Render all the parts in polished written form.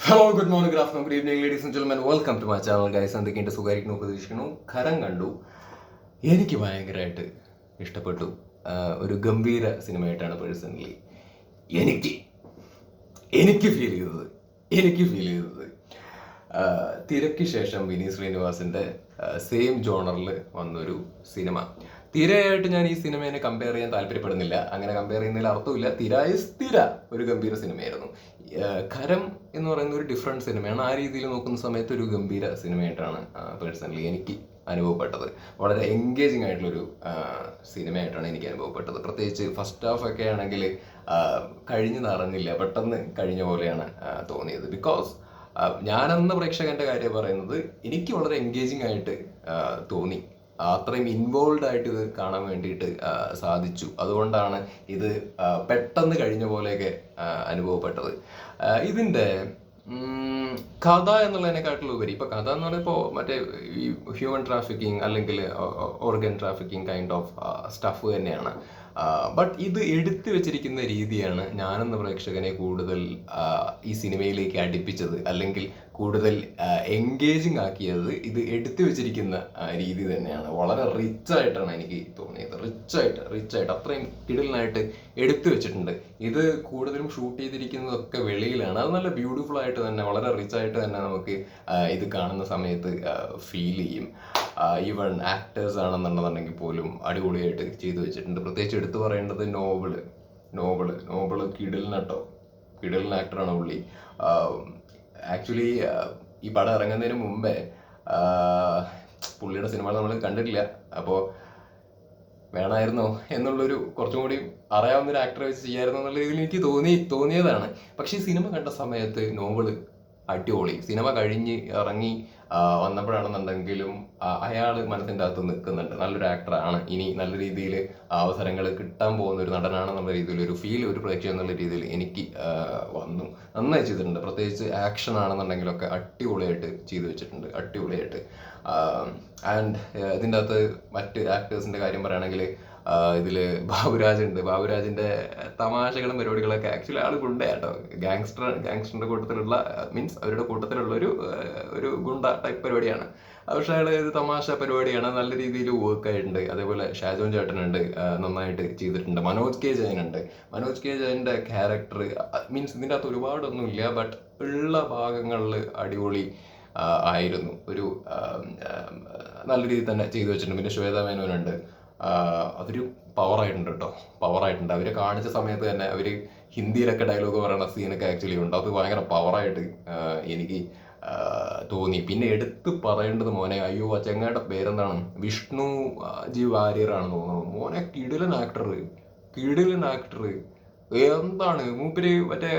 Hello, good morning, good afternoon, good evening, ladies and gentlemen. Welcome to my channel guys. എന്തൊക്കെയുണ്ട്? സുഖമായിരിക്കുന്നു പ്രതീക്ഷിക്കുന്നു. ഖരം കണ്ടു, എനിക്ക് ഭയങ്കരമായിട്ട് ഇഷ്ടപ്പെട്ടു. ഒരു ഗംഭീര സിനിമയായിട്ടാണ് പേഴ്സണലി എനിക്ക് എനിക്ക് ഫീൽ ചെയ്തത് എനിക്ക് ഫീൽ ചെയ്തത് തിരക്ക് ശേഷം വിനീത് ശ്രീനിവാസിൻ്റെ സെയിം ജോണറിൽ വന്നൊരു സിനിമ. തീരെയായിട്ട് ഞാൻ ഈ സിനിമയെ കമ്പയർ ചെയ്യാൻ താല്പര്യപ്പെടുന്നില്ല. അങ്ങനെ കമ്പയർ ചെയ്യുന്നതിൽ അർത്ഥമില്ല. സ്ഥിര ഒരു ഗംഭീര സിനിമയായിരുന്നു. ഖരം എന്ന് പറയുന്ന ഒരു ഡിഫറെൻറ്റ് സിനിമയാണ്. ആ രീതിയിൽ നോക്കുന്ന സമയത്ത് ഒരു ഗംഭീര സിനിമയായിട്ടാണ് പേഴ്സണലി എനിക്ക് അനുഭവപ്പെട്ടത്. വളരെ എൻഗേജിങ് ആയിട്ടുള്ളൊരു സിനിമയായിട്ടാണ് എനിക്ക് അനുഭവപ്പെട്ടത്. പ്രത്യേകിച്ച് ഫസ്റ്റ് ഹാഫ് ഒക്കെ ആണെങ്കിൽ കഴിഞ്ഞു നിറഞ്ഞില്ല, പെട്ടെന്ന് കഴിഞ്ഞ പോലെയാണ് തോന്നിയത്. ബിക്കോസ് ഞാനെന്ന പ്രേക്ഷകൻ്റെ കാര്യം പറയുന്നത്, എനിക്ക് വളരെ എൻഗേജിങ് ആയിട്ട് തോന്നി. അത്രയും ഇൻവോൾവ് ആയിട്ട് ഇത് കാണാൻ വേണ്ടിയിട്ട് സാധിച്ചു. അതുകൊണ്ടാണ് ഇത് പെട്ടെന്ന് കഴിഞ്ഞ പോലെയൊക്കെ അനുഭവപ്പെട്ടത്. ഇതിൻ്റെ കഥ എന്നുള്ളതിനെക്കാട്ടിലുപരി ഇപ്പോൾ കഥ എന്ന് പറയുമ്പോൾ മറ്റേ ഈ ഹ്യൂമൻ ട്രാഫിക്കിംഗ് അല്ലെങ്കിൽ organ trafficking kind of stuff തന്നെയാണ്. ബട്ട് ഇത് എടുത്തു വെച്ചിരിക്കുന്ന രീതിയാണ് ഞാനെന്ന പ്രേക്ഷകനെ കൂടുതൽ ഈ സിനിമയിലേക്ക് അടുപ്പിച്ചത്, അല്ലെങ്കിൽ കൂടുതൽ എൻഗേജിങ് ആക്കിയത്. ഇത് എടുത്തു വെച്ചിരിക്കുന്ന രീതി തന്നെയാണ്. വളരെ റിച്ചായിട്ടാണ് എനിക്ക് തോന്നിയത്. റിച്ചായിട്ട് അത്രയും കിടിലനായിട്ട് എടുത്തു വെച്ചിട്ടുണ്ട്. ഇത് കൂടുതലും ഷൂട്ട് ചെയ്തിരിക്കുന്നതൊക്കെ വെളിയിലാണ്. അത് നല്ല ബ്യൂട്ടിഫുൾ ആയിട്ട് തന്നെ, വളരെ റിച്ചായിട്ട് തന്നെ നമുക്ക് ഇത് കാണുന്ന സമയത്ത് ഫീൽ ചെയ്യും. ഈവൺ ആക്ടേഴ്സ് ആണെന്നുണ്ടെന്നുണ്ടെങ്കിൽ പോലും അടിപൊളിയായിട്ട് ചെയ്തു വെച്ചിട്ടുണ്ട്. പ്രത്യേകിച്ച് എടുത്തു പറയേണ്ടത് നോബിള് കിടിലൻ ആക്ടറാണ് പുള്ളി. ആക്ച്വലി ഈ പടം ഇറങ്ങുന്നതിന് മുമ്പേ പുള്ളിയുടെ സിനിമകൾ നമ്മൾ കണ്ടിട്ടില്ല. അപ്പോൾ വേണമായിരുന്നോ എന്നുള്ളൊരു കുറച്ചും കൂടി അറിയാവുന്നൊരു ആക്ടറെ വെച്ച് ചെയ്യാമായിരുന്നു എന്നുള്ള രീതിയിൽ എനിക്ക് തോന്നിയതാണ്. പക്ഷേ ഈ സിനിമ കണ്ട സമയത്ത് നോവല് അടിപൊളി. സിനിമ കഴിഞ്ഞ് ഇറങ്ങി വന്നപ്പോഴാണെന്നുണ്ടെങ്കിലും അയാൾ മനസ്സിൻ്റെ അകത്ത് നിൽക്കുന്നുണ്ട്. നല്ലൊരു ആക്ടറാണ്, ഇനി നല്ല രീതിയിൽ അവസരങ്ങൾ കിട്ടാൻ പോകുന്ന ഒരു നടനാണെന്നുള്ള രീതിയിൽ ഒരു ഫീൽ, ഒരു പ്രേക്ഷകൻ എന്നുള്ള രീതിയിൽ എനിക്ക് വന്നു. നന്നായി ചെയ്തിട്ടുണ്ട്. പ്രത്യേകിച്ച് ആക്ഷൻ ആണെന്നുണ്ടെങ്കിലൊക്കെ അടിപൊളിയായിട്ട് ചെയ്തു വെച്ചിട്ടുണ്ട്, അടിപൊളിയായിട്ട്. ആൻഡ് ഇതിൻ്റെ അകത്ത് മറ്റ് ആക്ടേഴ്സിൻ്റെ കാര്യം പറയുകയാണെങ്കിൽ ഇതിൽ ബാബുരാജിൻ്റെ തമാശകളും പരിപാടികളൊക്കെ ആക്ച്വലി ആൾ ഗുണ്ടയാട്ടോ. ഗാങ്സ്റ്ററിൻ്റെ കൂട്ടത്തിലുള്ള മീൻസ് അവരുടെ കൂട്ടത്തിലുള്ള ഒരു ഗുണ്ട ടൈപ്പ് പരിപാടിയാണ്. പക്ഷേ അയാൾ ഇത് തമാശ പരിപാടിയാണ്, നല്ല രീതിയിൽ വർക്ക് ആയിട്ടുണ്ട്. അതേപോലെ ഷാജോൻ ചേട്ടനുണ്ട്, നന്നായിട്ട് ചെയ്തിട്ടുണ്ട്. മനോജ് കെ ജയൻ്റെ ക്യാരക്ടർ മീൻസ് ഇതിൻ്റെ അകത്ത് ഒരുപാടൊന്നുമില്ല, ബട്ട് ഉള്ള ഭാഗങ്ങളിൽ അടിപൊളി ആയിരുന്നു. ഒരു നല്ല രീതിയിൽ തന്നെ ചെയ്തു വെച്ചിട്ടുണ്ട്. പിന്നെ ശ്വേത മേനോനുണ്ട്, അതൊരു പവറായിട്ടുണ്ട് കേട്ടോ, പവറായിട്ടുണ്ട്. അവരെ കാണിച്ച സമയത്ത് തന്നെ അവർ ഹിന്ദിയിലൊക്കെ ഡയലോഗ് പറയുന്ന സീനൊക്കെ ആക്ച്വലി ഉണ്ട്. അത് ഭയങ്കര പവറായിട്ട് എനിക്ക് തോന്നി. പിന്നെ എടുത്ത് പറയേണ്ടത് മോനെ, അയ്യോ ആ ചെങ്ങായുടെ പേരെന്താണ്, വിഷ്ണു ജി വാര്യറാണെന്ന് തോന്നുന്നു. മോനെ കിടിലൻ ആക്ടർ. എന്താണ് മൂപ്പര് മറ്റേ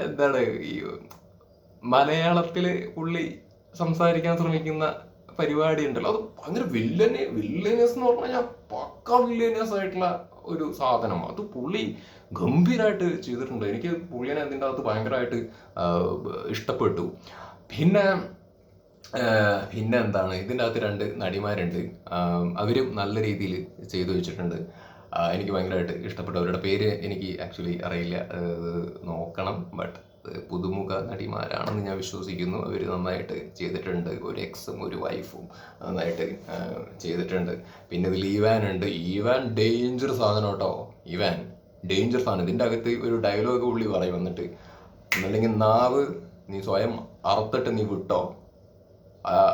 എന്താണ് ഈ മലയാളത്തിൽ പുള്ളി സംസാരിക്കാൻ ശ്രമിക്കുന്ന പരിപാടി ഉണ്ടല്ലോ, അത് ഭയങ്കര വില്ലനസ് എന്ന് പറഞ്ഞു കഴിഞ്ഞാൽ പക്ക വില്ലനസ് ആയിട്ടുള്ള ഒരു സാധനം. അത് പുള്ളി ഗംഭീരമായിട്ട് ചെയ്തിട്ടുണ്ട്. എനിക്ക് പുള്ളിനെ അതിൻ്റെ അകത്ത് ഭയങ്കരമായിട്ട് ഇഷ്ടപ്പെട്ടു. പിന്നെ എന്താണ്, ഇതിൻ്റെ അകത്ത് 2 നടിമാരുണ്ട്, അവരും നല്ല രീതിയിൽ ചെയ്തു വെച്ചിട്ടുണ്ട്. എനിക്ക് ഭയങ്കരമായിട്ട് ഇഷ്ടപ്പെട്ടു. അവരുടെ പേര് എനിക്ക് ആക്ച്വലി അറിയില്ല, നോക്കണം. ബട്ട് പുതുമുഖ നടിമാരാണെന്ന് ഞാൻ വിശ്വസിക്കുന്നു. അവർ നന്നായിട്ട് ചെയ്തിട്ടുണ്ട്. ഒരു എക്സും ഒരു വൈഫും നന്നായിട്ട് ചെയ്തിട്ടുണ്ട്. പിന്നെ ഇതിൽ ഈവാൻ ഡേഞ്ചർ സാധനം കേട്ടോ. ഡേഞ്ചർ സാധനം. ഇതിൻ്റെ അകത്ത് ഒരു ഡയലോഗ് പുള്ളി പറയും, വന്നിട്ട് എന്നല്ലെങ്കിൽ നാവ് നീ സ്വയം അറുത്തിട്ട് നീ വിട്ടോ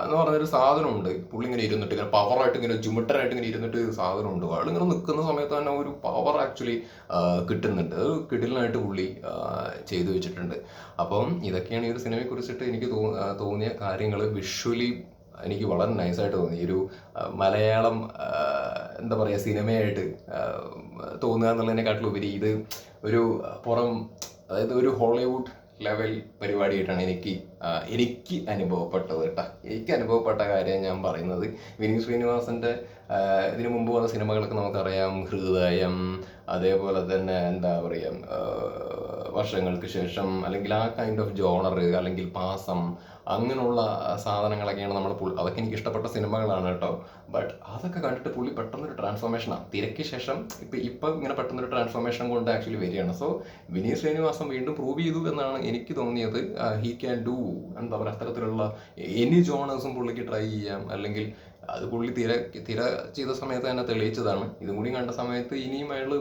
എന്ന് പറഞ്ഞൊരു സാധനമുണ്ട്. പുള്ളി ഇങ്ങനെ ഇരുന്നിട്ട് ഇങ്ങനെ പവറായിട്ട് ഇങ്ങനെ ജുമിട്ടനായിട്ട് ഇങ്ങനെ ഇരുന്നിട്ട് സാധനമുണ്ട്. ആളിങ്ങനെ നിൽക്കുന്ന സമയത്ത് തന്നെ ഒരു പവർ ആക്ച്വലി കിട്ടുന്നുണ്ട്. അത് കിടിലനായിട്ട് പുള്ളി ചെയ്തു വെച്ചിട്ടുണ്ട്. അപ്പം ഇതൊക്കെയാണ് ഈ ഒരു സിനിമയെ കുറിച്ചിട്ട് എനിക്ക് തോന്നിയ കാര്യങ്ങൾ. വിഷ്വലി എനിക്ക് വളരെ നൈസായിട്ട് തോന്നി. ഒരു മലയാളം എന്താ പറയുക സിനിമയായിട്ട് തോന്നുക എന്നുള്ളതിനെക്കാട്ടിലുപരി ഇത് ഒരു അതായത് ഒരു ഹോളിവുഡ് ലെവൽ പരിപാടിയായിട്ടാണ് എനിക്ക് അനുഭവപ്പെട്ടത് കേട്ടോ. എനിക്ക് അനുഭവപ്പെട്ട കാര്യം ഞാൻ പറയുന്നത്. വിനീത് ശ്രീനിവാസൻ്റെ ഇതിനു മുമ്പ് വന്ന സിനിമകളൊക്കെ നമുക്കറിയാം. ഹൃദയം, അതേപോലെ തന്നെ എന്താ പറയുക വർഷങ്ങൾക്ക് ശേഷം, അല്ലെങ്കിൽ ആ കൈൻഡ് ഓഫ് ജോണർ, അല്ലെങ്കിൽ പാസം, അങ്ങനെയുള്ള സാധനങ്ങളൊക്കെയാണ് അതൊക്കെ എനിക്ക് ഇഷ്ടപ്പെട്ട സിനിമകളാണ് കേട്ടോ. ബട്ട് അതൊക്കെ കണ്ടിട്ട് പുള്ളി പെട്ടെന്നൊരു ട്രാൻസ്ഫോർമേഷനാണ് തിരക്ക് ശേഷം ഇപ്പം ഇങ്ങനെ പെട്ടെന്നൊരു ട്രാൻസ്ഫോർമേഷൻ കൊണ്ട് ആക്ച്വലി വരികയാണ്. സോ വിനീത് ശ്രീനിവാസൻ വീണ്ടും പ്രൂവ് ചെയ്തു എന്നാണ് എനിക്ക് തോന്നിയത്. ഹീ ക്യാൻ ഡു, എന്താ പറയുക, അത്തരത്തിലുള്ള എനി ജോണേഴ്സും പുള്ളിക്ക് ട്രൈ ചെയ്യാം. അല്ലെങ്കിൽ അത് പുള്ളി തിര ചെയ്ത സമയത്ത് തന്നെ തെളിയിച്ചതാണ്. ഇതും കൂടി കണ്ട സമയത്ത് ഇനിയും അയാൾ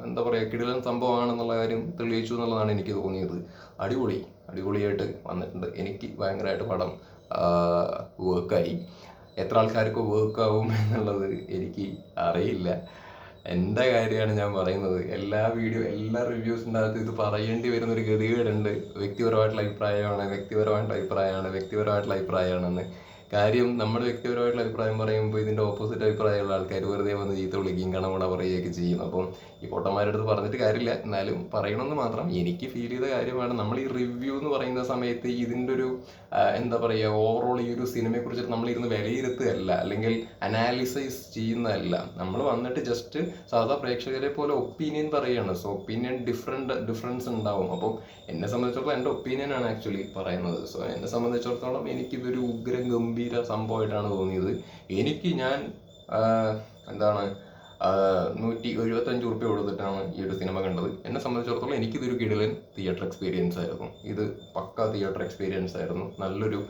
എന്താ പറയുക കിടിലൻ സംഭവമാണെന്നുള്ള കാര്യം തെളിയിച്ചു എന്നുള്ളതാണ് എനിക്ക് തോന്നിയത്. അടിപൊളിയായിട്ട് വന്നിട്ടുണ്ട്. എനിക്ക് ഭയങ്കരമായിട്ട് പടം വർക്കായി. എത്ര ആൾക്കാർക്ക് വർക്കാവും എന്നുള്ളത് എനിക്ക് അറിയില്ല. എൻ്റെ കാര്യമാണ് ഞാൻ പറയുന്നത്. എല്ലാ റിവ്യൂസിൻ്റെ അകത്ത് ഇത് പറയേണ്ടി വരുന്നൊരു ഗതികേടുണ്ട്. വ്യക്തിപരമായിട്ടുള്ള അഭിപ്രായമാണെന്ന്. കാര്യം നമ്മുടെ വ്യക്തിപരമായിട്ടുള്ള അഭിപ്രായം പറയുമ്പോൾ ഇതിൻ്റെ ഓപ്പോസിറ്റ് അഭിപ്രായമുള്ള ആൾക്കാർ വെറുതെ വന്ന് ചീത്ത വിളിക്കുകയും കണമുട പറയുകയൊക്കെ ചെയ്യും. അപ്പം ഈ പൊട്ടന്മാരുടെ അടുത്ത് പറഞ്ഞിട്ട് കാര്യമില്ല. എന്നാലും പറയണമെന്ന് മാത്രം. എനിക്ക് ഫീൽ ചെയ്ത കാര്യമാണ്, നമ്മൾ ഈ റിവ്യൂ എന്ന് പറയുന്ന സമയത്ത് ഇതിൻ്റെ ഒരു എന്താ പറയുക, ഓവറോൾ ഈ ഒരു സിനിമയെക്കുറിച്ചിട്ട് നമ്മളിരുന്ന് വിലയിരുത്തുകയല്ല, അല്ലെങ്കിൽ അനാലിസൈസ് ചെയ്യുന്നതല്ല. നമ്മൾ വന്നിട്ട് ജസ്റ്റ് സാധാ പ്രേക്ഷകരെ പോലെ ഒപ്പീനിയൻ പറയുകയാണ്. സോ ഒപ്പീനിയൻ ഡിഫറൻസ് ഉണ്ടാവും. അപ്പം എന്നെ സംബന്ധിച്ചിടത്തോളം എൻ്റെ ഒപ്പീനിയനാണ് ആക്ച്വലി പറയുന്നത്. സോ എന്നെ സംബന്ധിച്ചിടത്തോളം എനിക്കിതൊരു ഉഗ്രം ഗംഭീര സംഭവമായിട്ടാണ് തോന്നിയത്. ഞാൻ എന്താണ് 175 ഉറുപ്പ്യ കൊടുത്തിട്ടാണ് ഈ ഒരു സിനിമ കണ്ടത്. എന്നെ സംബന്ധിച്ചിടത്തോളം എനിക്കിതൊരു കിടിലൻ തിയേറ്റർ എക്സ്പീരിയൻസ് ആയിരുന്നു. ഇത് പക്കാ തിയേറ്റർ എക്സ്പീരിയൻസ് ആയിരുന്നു. നല്ലൊരു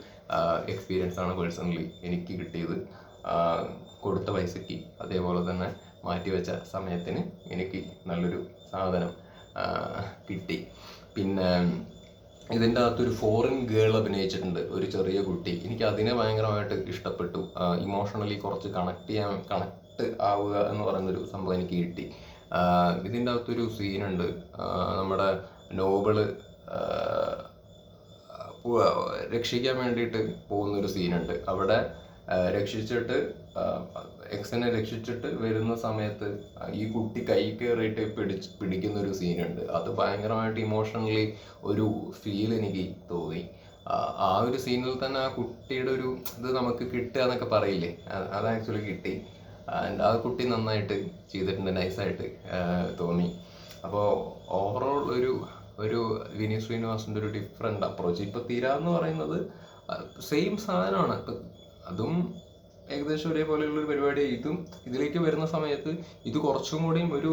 എക്സ്പീരിയൻസ് ആണ് പേഴ്സണലി എനിക്ക് കിട്ടിയത്. കൊടുത്ത പൈസയ്ക്ക്, അതേപോലെ തന്നെ മാറ്റിവെച്ച സമയത്തിന് എനിക്ക് നല്ലൊരു സാധനം കിട്ടി. പിന്നെ ഇതിൻ്റെ അകത്തൊരു ഫോറിൻ ഗേൾ അഭിനയിച്ചിട്ടുണ്ട്, ഒരു ചെറിയ കുട്ടി. എനിക്ക് അതിനെ ഭയങ്കരമായിട്ട് ഇഷ്ടപ്പെട്ടു. ഇമോഷണലി കുറച്ച് കണക്ട് ആവുക എന്ന് പറയുന്നൊരു സംഭവം എനിക്ക് കിട്ടി. ഇതിൻ്റെ അകത്തൊരു സീനുണ്ട്, നമ്മുടെ നോബിള് രക്ഷിക്കാൻ വേണ്ടിയിട്ട് പോകുന്നൊരു സീനുണ്ട്. അവിടെ എക്സിനെ രക്ഷിച്ചിട്ട് വരുന്ന സമയത്ത് ഈ കുട്ടി കൈ കയറിയിട്ട് പിടിക്കുന്ന ഒരു സീനുണ്ട്. അത് ഭയങ്കരമായിട്ട് ഇമോഷണലി ഒരു ഫീൽ എനിക്ക് തോന്നി. ആ ഒരു സീനിൽ തന്നെ ആ കുട്ടിയുടെ ഒരു ഇത് നമുക്ക് കിട്ടുക എന്നൊക്കെ പറയില്ലേ, അത് ആക്ച്വലി കിട്ടി. ആൻഡ് ആ കുട്ടി നന്നായിട്ട് ചെയ്തിട്ടുണ്ട്, നൈസായിട്ട് തോന്നി. അപ്പോൾ ഓവറോൾ ഒരു വിനീത് ശ്രീനിവാസൻ്റെ ഒരു ഡിഫറെൻ്റ് അപ്രോച്ച്. ഇപ്പോൾ തിര എന്ന് പറയുന്നത് സെയിം സാധനമാണ്. അതും ഏകദേശം ഒരേപോലെയുള്ളൊരു പരിപാടി. ഇതിലേക്ക് വരുന്ന സമയത്ത് ഇത് കുറച്ചും കൂടിയും ഒരു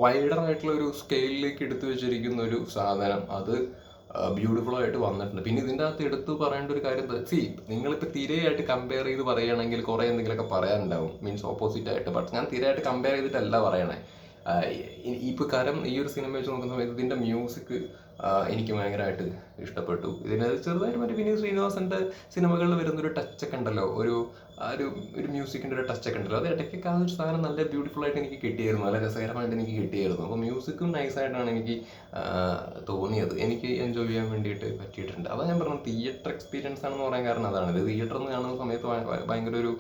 വൈഡറായിട്ടുള്ള ഒരു സ്കെയിലിലേക്ക് എടുത്തു വെച്ചിരിക്കുന്ന ഒരു സാധനം. അത് ബ്യൂട്ടിഫുൾ ആയിട്ട് വന്നിട്ടുണ്ട്. പിന്നെ ഇതിൻ്റെ അകത്ത് എടുത്ത് പറയേണ്ട ഒരു കാര്യം, നിങ്ങളിപ്പോൾ തിരയായിട്ട് കമ്പയർ ചെയ്ത് പറയുകയാണെങ്കിൽ കുറേ എന്തെങ്കിലുമൊക്കെ പറയാനുണ്ടാവും, മീൻസ് ഓപ്പോസിറ്റ് ആയിട്ട്. ബട്ട് ഞാൻ തിരയായിട്ട് കമ്പയർ ചെയ്തിട്ടല്ല പറയണേ. ഇപ്പോൾ ഈ ഒരു സിനിമ വെച്ച് നോക്കുന്ന സമയത്ത് ഇതിൻ്റെ മ്യൂസിക് എനിക്ക് ഭയങ്കരമായിട്ട് ഇഷ്ടപ്പെട്ടു. ഇതിന് ചെറുതായിട്ട് മറ്റേ വിനീത് ശ്രീനിവാസൻ്റെ സിനിമകളിൽ വരുന്നൊരു ടച്ചൊക്കെ ഉണ്ടല്ലോ, ഒരു മ്യൂസിക്കിൻ്റെ ഒരു ടച്ചൊക്കെ ഉണ്ടല്ലോ. അത് ഇടയ്ക്കൊക്കെ ആ ഒരു സാധനം നല്ല ബ്യൂട്ടിഫുൾ ആയിട്ട് എനിക്ക് കിട്ടിയായിരുന്നു, നല്ല രസകരമായിട്ട് എനിക്ക് കിട്ടിയായിരുന്നു. അപ്പോൾ മ്യൂസിക്കും നൈസായിട്ടാണ് എനിക്ക് തോന്നിയത്. എനിക്ക് എൻജോയ് ചെയ്യാൻ വേണ്ടിയിട്ട് പറ്റിയിട്ടുണ്ട്. അതാണ് ഞാൻ പറഞ്ഞത്, തിയേറ്റർ എക്സ്പീരിയൻസ് ആണെന്ന് പറയാൻ കാരണം അതാണ്. ഇത് തിയേറ്ററിൽ നിന്ന് കാണുന്ന സമയത്ത് ഭയങ്കര ഒരു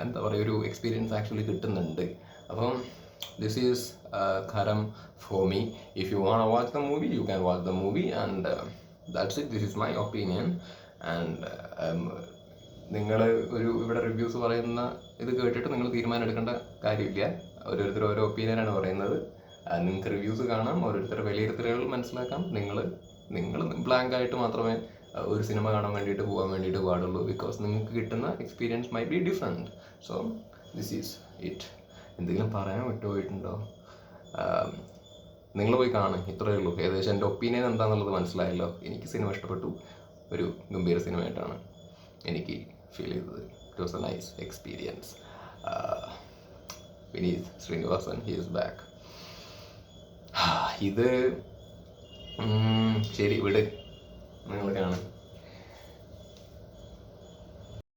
എന്താ പറയുക, ഒരു എക്സ്പീരിയൻസ് ആക്ച്വലി കിട്ടുന്നുണ്ട്. അപ്പം this is Kharam for me. If you want to watch the movie, you can watch the movie, and that's it. This is my opinion. And നിങ്ങൾ ഇവിടെ റിവ്യൂസ് പറയുന്ന ഇത് കേട്ടിട്ട് നിങ്ങൾ തീരുമാനം എടുക്കേണ്ട കാര്യമില്ല. ഓരോരുത്തർ ഓരോ ഒപ്പീനിയനാണ് പറയുന്നത്. നിങ്ങൾക്ക് റിവ്യൂസ് കാണാം, ഓരോരുത്തരുടെ വിലയിരുത്തലുകൾ മനസ്സിലാക്കാം. നിങ്ങൾ ബ്ലാങ്ക് ആയിട്ട് മാത്രമേ ഒരു സിനിമ കാണാൻ വേണ്ടിയിട്ട് പോകാൻ വേണ്ടിയിട്ട് പാടുള്ളൂ. ബിക്കോസ് നിങ്ങൾക്ക് കിട്ടുന്ന experience my be different. So this is it. എന്തെങ്കിലും പറയാൻ വിട്ടുപോയിട്ടുണ്ടോ? നിങ്ങൾ പോയി കാണും, ഇത്രയേ ഉള്ളൂ. ഏകദേശം എൻ്റെ ഒപ്പീനിയൻ എന്താണെന്നുള്ളത് മനസ്സിലായല്ലോ. എനിക്ക് സിനിമ ഇഷ്ടപ്പെട്ടു. ഒരു ഗംഭീര സിനിമയായിട്ടാണ് എനിക്ക് ഫീൽ ചെയ്തത്. It was a nice experience. Vineeth Sreenivasan, he is back. ഇത് ശരി, വിട്.